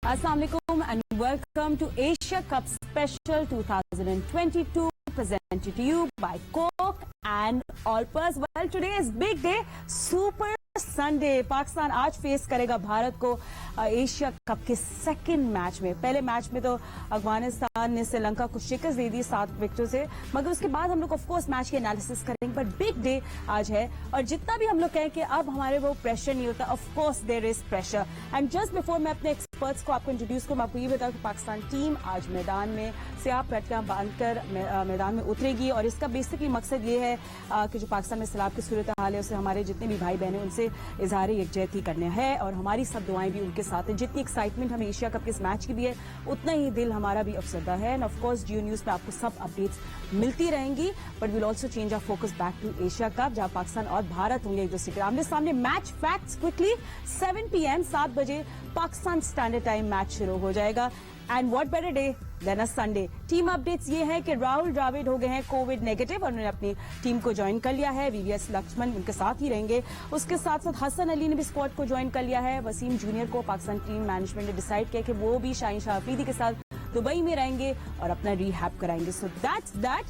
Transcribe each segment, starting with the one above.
Assalamu alaikum and welcome to Asia Cup Special 2022 presented to you by Coke and Allpers. Well, today is big day, Super Sunday. Pakistan आज face करेगा भारत को Asia cup के second match में। पहले match में तो अफगानिस्तान ने श्रीलंका को शिकस्त दे दी 7 विकेटों से, मगर उसके बाद हम लोग ऑफ कोर्स मैच के एनालिसिस करेंगे। पर बिग डे आज है और जितना भी हम लोग कहें कि अब हमारे वो प्रेशर नहीं होता, of course there is pressure. And just before मैं अपने एक्सपर्ट्स को आपको इंट्रोड्यूस करूं, मैं आपको ये बताऊं कि पाकिस्तान टीम आज मैदान में स्याह पट्टियां बांधकर मैदान में उतरेगी और इसका बेसिकली मकसद ये है कि जो पाकिस्तान में सैलाब की सूरत हाल है उसे हमारे जितने भी भाई बहन हैं उनसे इजहार यकजहती करना है और हमारी सब दुआएं भी उनके साथ हैं। जितनी एक्साइटमेंट हमें एशिया कप के इस मैच की भी है, उतना ही दिल हमारा भी अफसरदा है। And of course Geo news पे आपको सब अपडेट्स मिलती रहेंगी, but will also change our focus back to Asia Cup, जहां पाकिस्तान और भारत होंगे एक दूसरे के आमने सामने। मैच फैक्ट्स क्विकली 7 PM 7 बजे पाकिस्तान स्टैंडर्ड टाइम मैच शुरू हो जाएगा। And what better day than a Sunday. Team updates ये है कि राहुल द्रविड़ हो गए हैं कोविड नेगेटिव और उन्होंने अपनी टीम को ज्वाइन कर लिया है। VVS लक्ष्मण उनके साथ ही रहेंगे। उसके साथ साथ हसन अली ने भी स्क्वाड को ज्वाइन कर लिया है। वसीम जूनियर को पाकिस्तान टीम मैनेजमेंट ने डिसाइड किया कि वो भी शाहीन शाह अफरीदी के साथ दुबई में रहेंगे और अपना रिहैब कराएंगे। So that's that.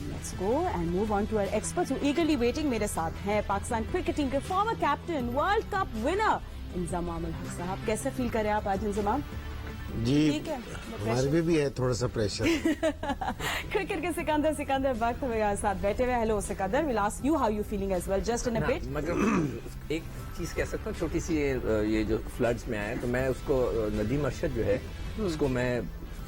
Let's go and move on to our experts who eagerly waiting. मेरे साथ हैं पाकिस्तान क्रिकेट टीम के former captain, world cup winner Inzamam ul Haq साहब। कैसे फील कर रहे हैं आप आज इंजमाम? जी ठीक है, हमारे पे भी है थोड़ा सा प्रेशर। क्रिकेट के सिकंदर वक्त हमारे साथ बैठे हुए। Hello Sikandar, will ask you how you feeling as well just in a bit. मगर एक चीज कह सकता हूँ, छोटी सी ये जो फ्लड्स में आए तो मैं उसको नदीम अरशद जो है उसको मैं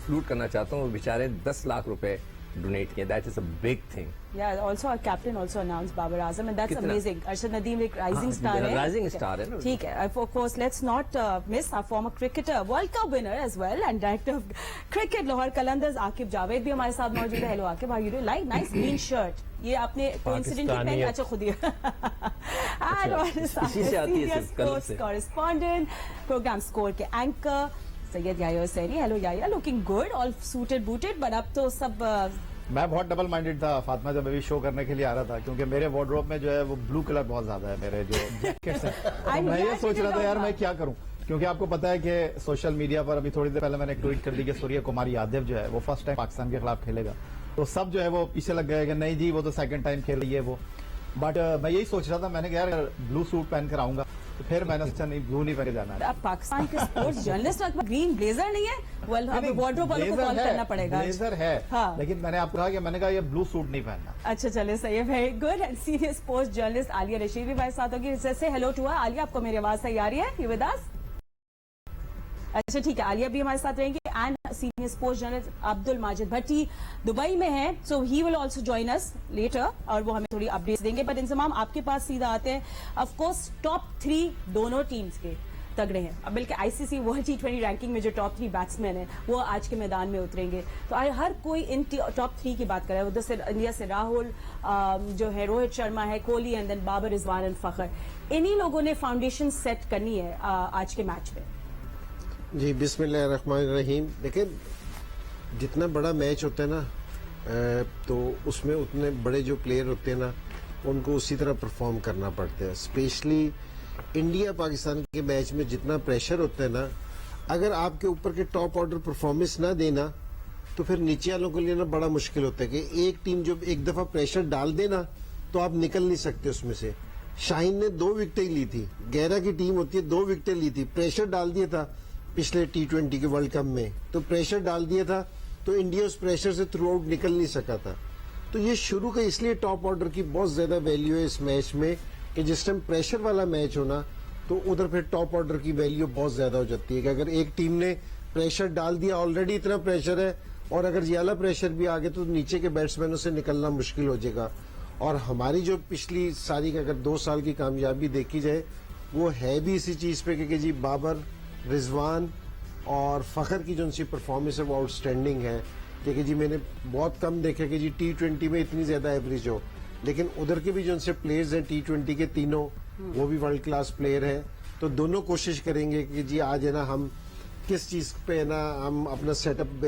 फ्लूट करना चाहता हूँ। वो बेचारे 10 लाख रुपए डोनेट किए। That is a big thing. Yeah, also our captain also announced Babar Azam and that's amazing. Arshad Nadeem एक rising star है। Rising star है ना। ठीक है। Of course, let's not miss our former cricketer, World Cup winner as well and director of cricket Lahore Qalandars Aqib Javed भी हमारे साथ मौजूद है। Hello Aqib, how you doing? Like nice green shirt. ये आपने coincidentally पहना? अच्छा खुद ही। And हमारे साथ senior sports correspondent, program score के anchor Syed Yahya Hussaini. Hello Yahya, looking good, all suited booted, but अब तो सब मैं बहुत डबल माइंडेड था फातिमा जब अभी शो करने के लिए आ रहा था, क्योंकि मेरे वार्डरोब में जो है वो ब्लू कलर बहुत ज्यादा है मेरे जो जैकेट्स हैं। तो मैं ये सोच रहा था यार मैं क्या करूं, क्योंकि आपको पता है कि सोशल मीडिया पर अभी थोड़ी देर पहले मैंने एक ट्वीट कर दी कि सूर्य कुमार यादव जो है वो फर्स्ट टाइम पाकिस्तान के खिलाफ खेलेगा। तो सब जो है वो पीछे लग गए कि नहीं जी वो तो सेकंड टाइम खेल रही है वो। बट मैं यही सोच रहा था, मैंने कहा यार ब्लू सूट पहन कर आऊंगा, तो फिर मैंने सोचा नहीं ब्लू नहीं पहन के जाना है। अब पाकिस्तान के स्पोर्ट्स जर्नलिस्ट ग्रीन ब्लेजर नहीं है, वेल अब वार्डरोब वालों को कॉल करना पड़ेगा। ब्लेजर है हाँ। लेकिन मैंने आपको कहा कि मैंने कहा ये ब्लू सूट नहीं पहनना। अच्छा चले सही है, very good. And senior sports journalist Alia Rashid भी हमारे साथ होगी। जैसे हेलो टू आलिया, आपको मेरी आवाज सही आ रही है? You with us? अच्छा ठीक है, आलिया भी हमारे साथ रहेंगे। And senior sports journalist Abdul Majid Bhatti Dubai में है, so he will also join us later और वो हमें थोड़ी अपडेट्स देंगे। बट इंजमाम आपके पास सीधा आते हैं। ऑफ कोर्स टॉप 3 दोनों टीम्स के तगड़े हैं। अब बल्कि ICC वर्ल्ड T20 रैंकिंग में जो टॉप 3 बैट्समैन है वो आज के मैदान में उतरेंगे। तो हर कोई इन टॉप 3 की बात कर रहा है। उधर से इंडिया से राहुल जो है, रोहित शर्मा है, Kohli and then Babar Rizwan and Fakhar. इन्हीं लोगों ने फाउंडेशन सेट करनी है आज के मैच में। जी बिस्मिल्लाहिर्रहमानिर्रहीम। देखिए जितना बड़ा मैच होता है ना तो उसमें उतने बड़े जो प्लेयर होते हैं ना उनको उसी तरह परफॉर्म करना पड़ता है। स्पेशली इंडिया पाकिस्तान के मैच में जितना प्रेशर होता है ना, अगर आपके ऊपर के टॉप ऑर्डर परफॉर्मेंस ना देना तो फिर नीचे वालों के लिए ना बड़ा मुश्किल होता है कि एक टीम जब एक दफा प्रेशर डाल देना तो आप निकल नहीं सकते उसमें से। शाहीन ने 2 विकेटें ली थी, 11 की टीम होती है, 2 विकेटें ली थी, प्रेशर डाल दिया था पिछले T20 के वर्ल्ड कप में, तो प्रेशर डाल दिया था तो इंडिया उस प्रेशर से थ्रू आउट निकल नहीं सका था। तो ये शुरू का इसलिए टॉप ऑर्डर की बहुत ज्यादा वैल्यू है इस मैच में कि जिस टाइम प्रेशर वाला मैच होना तो उधर फिर टॉप ऑर्डर की वैल्यू बहुत ज्यादा हो जाती है कि अगर एक टीम ने प्रेशर डाल दिया, ऑलरेडी इतना प्रेशर है और अगर ज्यादा प्रेशर भी आ गया तो नीचे के बैट्समैनों से निकलना मुश्किल हो जाएगा। और हमारी जो पिछली सारी अगर 2 साल की कामयाबी देखी जाए वो है भी इसी चीज पे कि जी बाबर, रिजवान और फखर की जो उनकी परफॉर्मेंस है वो आउटस्टैंडिंग है। क्योंकि जी मैंने बहुत कम देखा कि जी T20 में इतनी ज्यादा एवरेज हो, लेकिन उधर के भी जो उनसे प्लेयर्स हैं T20 के तीनों वो भी वर्ल्ड क्लास प्लेयर है। तो दोनों कोशिश करेंगे कि जी आज है ना हम किस चीज पे ना हम अपना सेटअप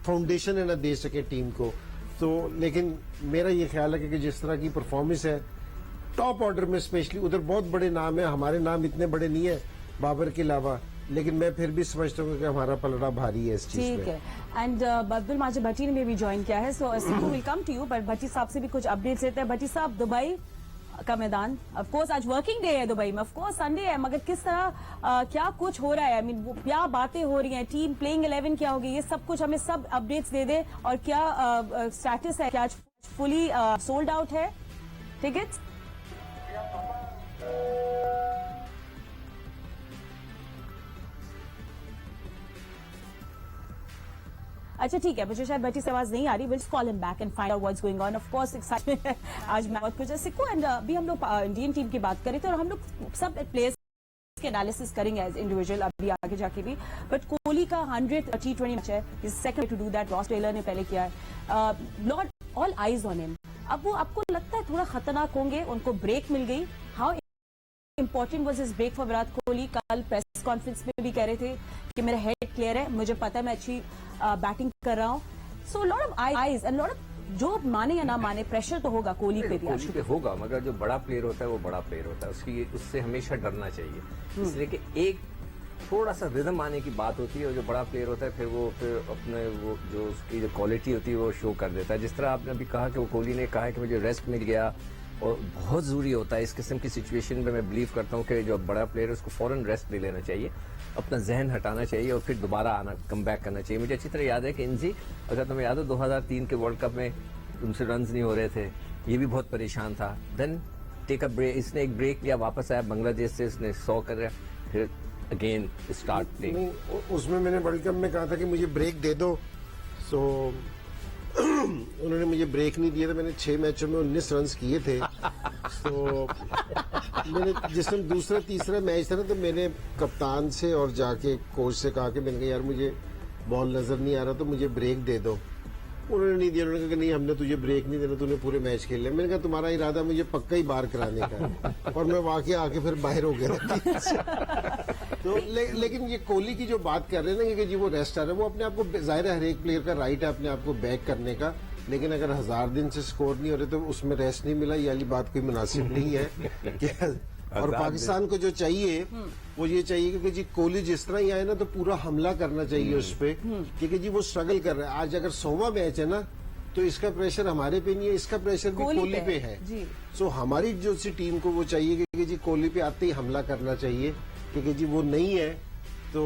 फाउंडेशन है ना दे सके टीम को। तो लेकिन मेरा ये ख्याल है कि जिस तरह की परफॉर्मेंस है टॉप ऑर्डर में स्पेशली उधर बहुत बड़े नाम है, हमारे नाम इतने बड़े नहीं है बाबर के अलावा, लेकिन मैं फिर भी समझता हूँ कि हमारा पलड़ा भारी है इस चीज ठीक में। है। एंड अब्दुल माजिद भट्टी ने भी ज्वाइन किया है, so Sidhu will come to you, but Bhatti साहब से भी कुछ अपडेट्स लेते हैं। भट्टी साहब, दुबई का मैदान, ऑफ कोर्स आज वर्किंग डे है दुबई में, ऑफ कोर्स संडे है, मगर किस तरह क्या कुछ हो रहा है, आई मीन क्या बातें हो रही हैं, टीम प्लेइंग 11 क्या होगी, ये सब कुछ हमें सब अपडेट्स दे दे। और क्या स्टेटस है, क्या आज फुली सोल्ड आउट है टिकट्स? अच्छा ठीक है, मुझे शायद भट्टी से आवाज नहीं आ रही, will call him back and find out what's going on. Of course excitement है आज मैं बहुत कुछ सिक्को। एंड अभी हम लोग इंडियन टीम की बात करें तो हम लोग सब प्लेयर्स के एनालिसिस करेंगे एज इंडिविजुअल अभी आगे जाके भी। बट कोहली का 100th T20 मैच है, is second to do that, Ross Taylor ने पहले किया है, lot all eyes on him. अब वो आपको लगता है थोड़ा खतरनाक होंगे, उनको ब्रेक मिल गई, how important was his break for Virat Kohli? कल प्रेस कॉन्फ्रेंस में भी कह रहे थे कि मेरा हेड क्लियर है, मुझे पता है मैं अच्छी बैटिंग कर रहा हूँ। So lot of eyes and lot of, जो माने या ना माने प्रेशर तो होगा कोहली पे भी। कोहली पे होगा, मगर जो बड़ा प्लेयर होता है वो बड़ा प्लेयर होता है, उससे हमेशा डरना चाहिए। इसलिए कि एक थोड़ा सा रिदम आने की बात होती है, और जो बड़ा प्लेयर होता है फिर अपने वो जो उसकी जो क्वालिटी होती है वो शो कर देता है। जिस तरह आपने अभी कहा कि वो कोहली ने कहा है कि मुझे रेस्ट मिल गया, और बहुत जरूरी होता है इस किस्म की सिचुएशन में। मैं बिलीव करता हूँ कि जो बड़ा प्लेयर है उसको फौरन रेस्ट ले लेना चाहिए, अपना जहन हटाना चाहिए और फिर दोबारा आना, कम बैक करना चाहिए। मुझे अच्छी तरह याद है कि इनजी, अगर तुम्हें याद हो 2003 के वर्ल्ड कप में उनसे रन नहीं हो रहे थे, ये भी बहुत परेशान था। देन टेक अ ब्रेक, इसने एक ब्रेक लिया, वापस आया बांग्लादेश से, इसने 100 कर, फिर अगेन स्टार्ट प्लेइंग। उसमें मैंने वर्ल्ड कप में कहा था कि मुझे ब्रेक दे दो, सो उन्होंने मुझे ब्रेक नहीं दिया था। मैंने 6 मैचों में 19 रन किए थे। तो मैंने जिस दिन दूसरा तीसरा मैच था ना, तो मैंने कप्तान से और जाके कोच से कहा कि मैंने कहा यार मुझे बॉल नजर नहीं आ रहा, तो मुझे ब्रेक दे दो। उन्होंने नहीं दिया, उन्होंने कहा कि नहीं हमने तुझे ब्रेक नहीं देना, तूने पूरे मैच खेल लिया। मैंने कहा तुम्हारा इरादा मुझे पक्का ही बाहर कराने का, और मैं वाकई आके फिर बाहर हो गया। तो लेकिन ये कोहली की जो बात कर रहे हैं ना कि जी वो रेस्ट आ रहा है, वो अपने आप को, जाहिर है हर एक प्लेयर का राइट है अपने आप को बैक करने का, लेकिन अगर 1000 दिन से स्कोर नहीं हो रहे तो उसमें रेस्ट नहीं मिला, ये वाली बात कोई मुनासिब नहीं है। और पाकिस्तान को जो चाहिए वो ये चाहिए कि जी कोहली जिस तरह ही आए ना तो पूरा हमला करना चाहिए उस पर, क्योंकि जी वो स्ट्रगल कर रहा है। आज अगर 100वां मैच है ना तो इसका प्रेशर हमारे पे नहीं है, इसका प्रेशर भी कोहली पे है। सो हमारी जो सी टीम को वो चाहिए कि जी कोहली पे आते ही हमला करना चाहिए, क्योंकि जी वो नहीं है। तो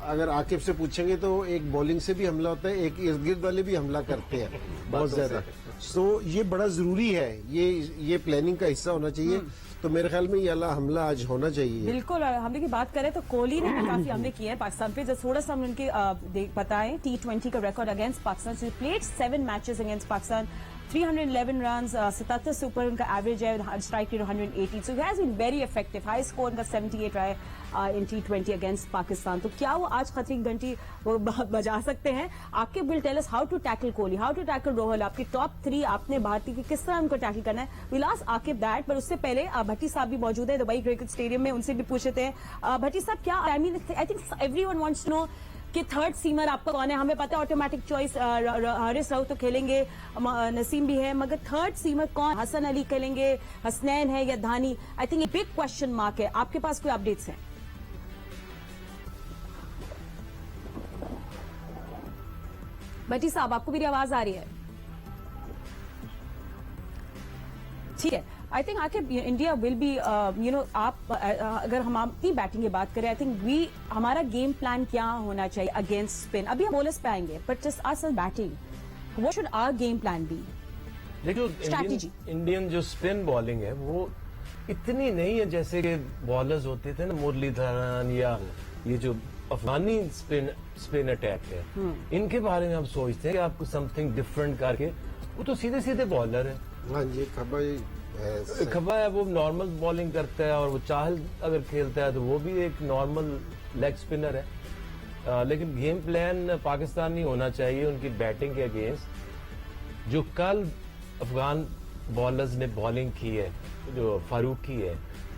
अगर आकिब से पूछेंगे तो एक बॉलिंग से भी हमला होता है, एक इर्द गिर्द वाले भी हमला करते हैं बहुत ज्यादा। सो ये बड़ा जरूरी है, ये प्लानिंग का हिस्सा होना चाहिए। तो मेरे ख्याल में ये वाला हमला आज होना चाहिए। बिल्कुल। हमले की बात करें तो कोहली ने भी काफी हमले किए हैं पाकिस्तान पे। जब थोड़ा सा हम उनके बताएं T20 का record against Pakistan, played 7 matches against Pakistan, 311 run, 77 से ऊपर उनका एवरेज है, strike rate 180। So he has been very effective. High score उनका 78 रहा है इन T20 अगेंस्ट पाकिस्तान। तो क्या वो आज खतरे की घंटी वो बजा सकते हैं? Aqib will tell us how to tackle Kohli, how to tackle रोहल। आपकी टॉप 3 आपने भारतीय की किस तरह उनको टैकल करना है, विल आस्क आकिब दैट। पर उससे पहले भट्टी साहब भी मौजूद है दुबई क्रिकेट स्टेडियम में, उनसे भी पूछते हैं। भट्टी साहब, क्या I mean I think everyone wants to know कि थर्ड सीमर आपका कौन है? हमें पता है ऑटोमेटिक चॉइस हारिस राउत तो खेलेंगे, नसीम भी है, मगर थर्ड सीमर कौन? हसन अली खेलेंगे, हसनैन है या धानी? आई थिंक ये बिग क्वेश्चन मार्क है। आपके पास कोई अपडेट्स हैं? भट्टी साहब, आपको मेरी आवाज आ रही है? ठीक है। आई थिंक आके इंडिया विल बी आप अगर हम अपनी बैटिंग की बात करें, आई थिंक हमारा गेम प्लान क्या होना चाहिए अगेंस्ट स्पिन? अभी हम बॉलर्स पे आएंगे, but just as batting, what should our game plan be? देखो, इंडियन जो स्पिन बॉलिंग है वो इतनी नहीं है जैसे कि बॉलर्स होते थे ना, मुरलीधरन या ये जो अफगानी स्पिन अटैक है, इनके बारे में आप सोचते हैं कि आपको समथिंग डिफरेंट करके, वो तो सीधे सीधे बॉलर है। हाँ जी, खबा है, वो नॉर्मल बॉलिंग करता है, और वो चाहल अगर खेलता है तो वो भी एक नॉर्मल लेग स्पिनर है। लेकिन गेम प्लान पाकिस्तानी होना चाहिए उनकी बैटिंग के अगेंस्ट। जो कल अफगान बॉलर्स ने बॉलिंग की है, जो फारूकी है,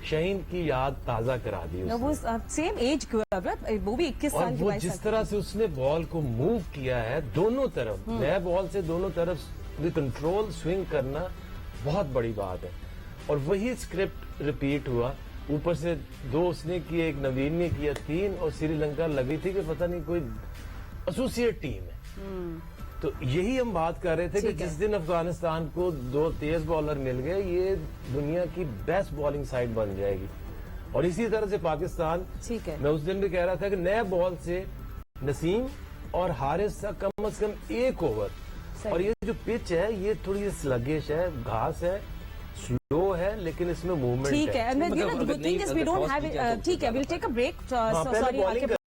शहीन की याद ताजा करा दी उसने। वो सेम एज वो भी 21 साल की। वो जिस तरह से उसने बॉल को मूव किया है दोनों तरफ, नया बॉल से दोनों तरफ कंट्रोल स्विंग करना बहुत बड़ी बात है। और वही स्क्रिप्ट रिपीट हुआ ऊपर से 2 उसने किए, एक नवीन ने किया 3, और श्रीलंका लगी थी कि पता नहीं कोई एसोसिएट टीम है। तो यही हम बात कर रहे थे कि जिस दिन अफगानिस्तान को 2 तेज बॉलर मिल गए, ये दुनिया की बेस्ट बॉलिंग साइड बन जाएगी। और इसी तरह से पाकिस्तान, ठीक है, मैं उस दिन भी कह रहा था कि नए बॉल से नसीम और हारिस का कम से कम 1 ओवर, और ये जो पिच है ये थोड़ी स्लगिश है, घास है, स्लो है, लेकिन इसमें मूवमेंट ठीक है। है। And you know, the good thing is we don't have it. ठीक है, we'll take a break. Sorry,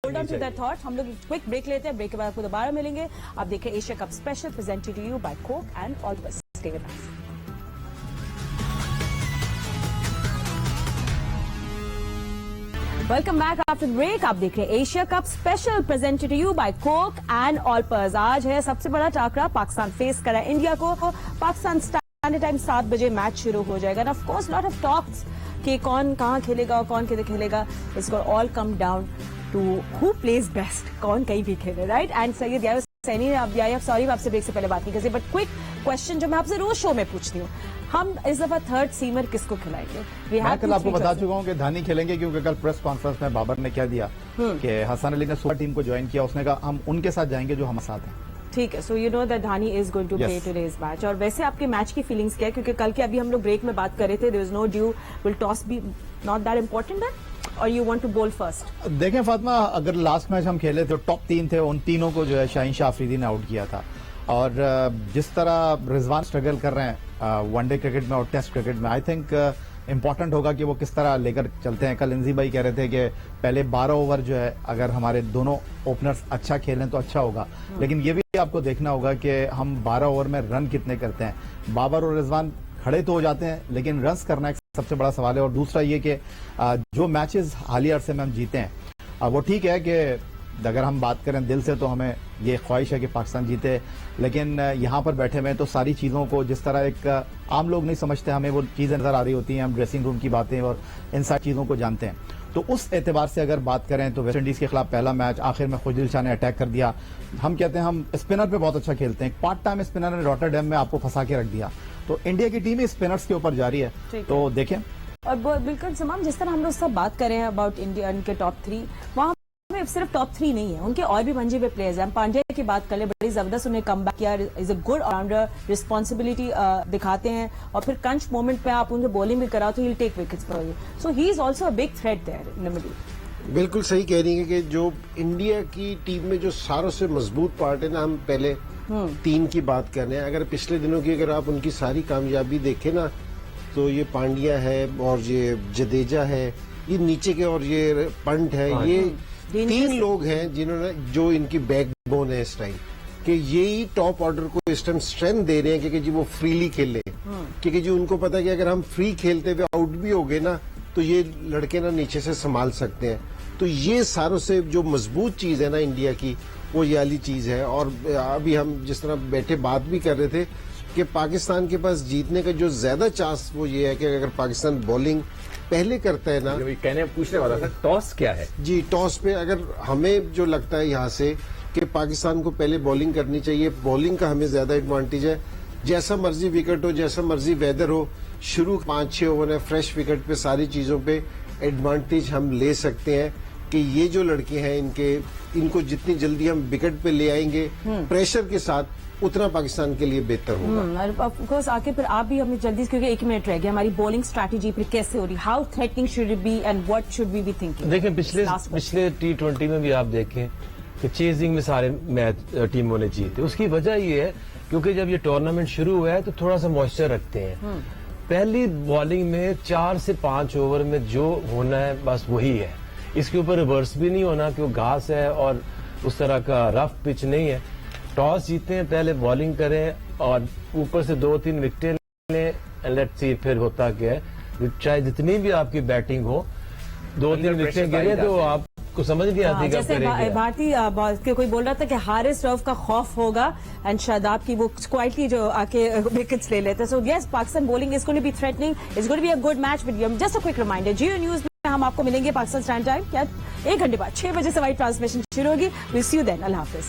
hold on to that thought. हम लोग क्विक ब्रेक लेते हैं, ब्रेक के बाद आपको दोबारा मिलेंगे। आप देखें Asia Cup special presented to you by Coke and Olpers. Stay with us. Welcome back after break. आप देख रहे हैं Asia Cup special presented to you by Coke and Olpers. आज है सबसे बड़ा टाकरा, पाकिस्तान फेस करा इंडिया को। पाकिस्तान स्टैंडर्ड टाइम 7 बजे मैच शुरू हो जाएगा। Of course lot of talks कि कौन कहां खेलेगा और कौन किधर खेलेगा। It's got all come down to who plays best, कौन कहीं भी खेले, राइट। एंड सैयद यार सैनी ने सॉरी आपसे ब्रेक से पहले बात नहीं की, बट क्विक क्वेश्चन जो मैं आपसे रोज शो में पूछती हूँ, हम इस दफा थर्ड सीमर किसको खिलाएंगे? मैं कल आपको बता चुका हूं कि धानी खेलेंगे, क्योंकि कल प्रेस कॉन्फ्रेंस में बाबर ने क्या दिया कि हसन अली ने सुपर टीम को ज्वाइन किया। उसने कहा हम उनके साथ जाएंगे जो हमारे साथ हैं। ठीक है, so you know that Dahani is going to play today's match. और वैसे आपके मैच की फीलिंग्स क्या है? क्योंकि कल के अभी हम लोग ब्रेक में बात कर रहे थे, there is no dew, will toss be not that important that, और you want to bowl first? देखें फातिमा, अगर लास्ट मैच हम खेले तो टॉप 3 थे, उन तीनों को जो है शाहीन शाह अफरीदी ने आउट किया था। और जिस तरह रिजवान स्ट्रगल कर रहे हैं वनडे क्रिकेट में और टेस्ट क्रिकेट में, आई थिंक इंपॉर्टेंट होगा कि वो किस तरह लेकर चलते हैं। कल इंजी भाई कह रहे थे कि पहले 12 ओवर जो है अगर हमारे दोनों ओपनर्स अच्छा खेलें तो अच्छा होगा, लेकिन ये भी आपको देखना होगा कि हम 12 ओवर में रन कितने करते हैं। बाबर और रिजवान खड़े तो हो जाते हैं, लेकिन रन्स करना एक सबसे बड़ा सवाल है। और दूसरा ये कि जो मैचेस हालिया अरसे में हम जीते हैं, वो ठीक है कि अगर हम बात करें दिल से तो हमें ये ख्वाहिश है कि पाकिस्तान जीते, लेकिन यहाँ पर बैठे हुए तो सारी चीज़ों को जिस तरह एक आम लोग नहीं समझते, हमें वो चीज़ें नजर आ रही होती हैं, हम ड्रेसिंग रूम की बातें और इन सारी चीज़ों को जानते हैं। तो उस एतबार से अगर बात करें तो वेस्ट इंडीज के खिलाफ पहला मैच आखिर में खुजदिल शाह ने अटैक कर दिया। हम कहते हैं हम स्पिनर पे बहुत अच्छा खेलते हैं, पार्ट टाइम स्पिनर ने रॉटरडैम में आपको फंसा के रख दिया। तो इंडिया की टीम स्पिनर्स के ऊपर जारी है, तो देखें। और बिल्कुल तमाम जिस तरह हम लोग सब बात कर रहे हैं अबाउट इंडिया, उनके टॉप 3, वहां में सिर्फ टॉप 3 नहीं है, उनके और भी मंजे हुए प्लेयर्स हैं। पांड्या की बात कर ले, बड़ी जबरदस्त उन्हें कम बैक किया, is a good allrounder, responsibility दिखाते हैं, और फिर कंच मोमेंट पे आप उनसे बॉलिंग भी कराओ तो he take wickets for you. So he is also a big threat there in the middle. बिल्कुल सही कह रही है कि जो इंडिया की टीम में जो सारों से मजबूत पार्ट है ना, हम पहले 3 की बात कर रहे हैं। अगर पिछले दिनों की अगर आप उनकी सारी कामयाबी देखें ना, तो ये पांड्या है और ये जडेजा है, ये नीचे के, और ये पंट है, ये 3 लोग हैं जिन्होंने, जो इनकी बैकबोन है इस टाइम, कि यही टॉप ऑर्डर को इस टाइम स्ट्रेंथ दे रहे हैं, क्योंकि जी वो फ्रीली खेले, क्योंकि जी उनको पता है कि अगर हम फ्री खेलते हुए आउट भी हो गए ना, तो ये लड़के ना नीचे से संभाल सकते हैं। तो ये सारों से जो मजबूत चीज है ना इंडिया की, वो ये वाली चीज है। और अभी हम जिस तरह बैठे बात भी कर रहे थे कि पाकिस्तान के पास जीतने का जो ज्यादा चांस वो ये है कि अगर पाकिस्तान बॉलिंग पहले करता है ना, कहने पूछने वाला था टॉस क्या है जी, टॉस पे अगर हमें जो लगता है यहाँ से कि पाकिस्तान को पहले बॉलिंग करनी चाहिए, बॉलिंग का हमें ज्यादा एडवांटेज है। जैसा मर्जी विकेट हो, जैसा मर्जी वेदर हो, शुरू 5-6 ओवर है, फ्रेश विकेट पे सारी चीजों पे एडवांटेज हम ले सकते हैं कि ये जो लड़के हैं इनको जितनी जल्दी हम विकेट पे ले आएंगे प्रेशर के साथ, उतना पाकिस्तान के लिए बेहतर होगा। ऑफकोर्स आके फिर आप भी हमें जल्दी, क्योंकि 1 मिनट रह गया, हमारी बॉलिंग स्ट्रैटेजी फिर कैसे हो रही, how threatening should it be and what should we be thinking? देखें पिछले T20 में भी आप देखें कि चेजिंग में सारे मैच टीमों ने जीते। उसकी वजह ये है क्योंकि जब ये टूर्नामेंट शुरू हुआ है तो थोड़ा सा मॉइस्चर रखते हैं। पहली बॉलिंग में 4 से 5 ओवर में जो होना है बस वही है, इसके ऊपर रिवर्स भी नहीं होना कि वो घास है और उस तरह का रफ पिच नहीं है। टॉस जीते हैं, पहले बॉलिंग करें और ऊपर से 2-3 विकेटें लें, लेट्स सी फिर होता क्या है। चाहे जितनी भी आपकी बैटिंग हो, 2-3 विकेटें गिरे तो आपको समझ नहीं आती। जैसे भारतीय कोई बोल रहा था कि हारिस रऊफ का खौफ होगा एंड शादाब की वो क्वाइटली जो आके विकेट्स ले लेते हैं। So yes, Pakistan bowling is going to be threatening, is going to be a good match with just a quick reminder, Geo news में हम आपको मिलेंगे पाकिस्तान स्टैंड टाइम क्या 1 घंटे बाद 6 बजे से वाइड ट्रांसमिशन शुरू होगी। Will see you then. अल्लाह हाफिज।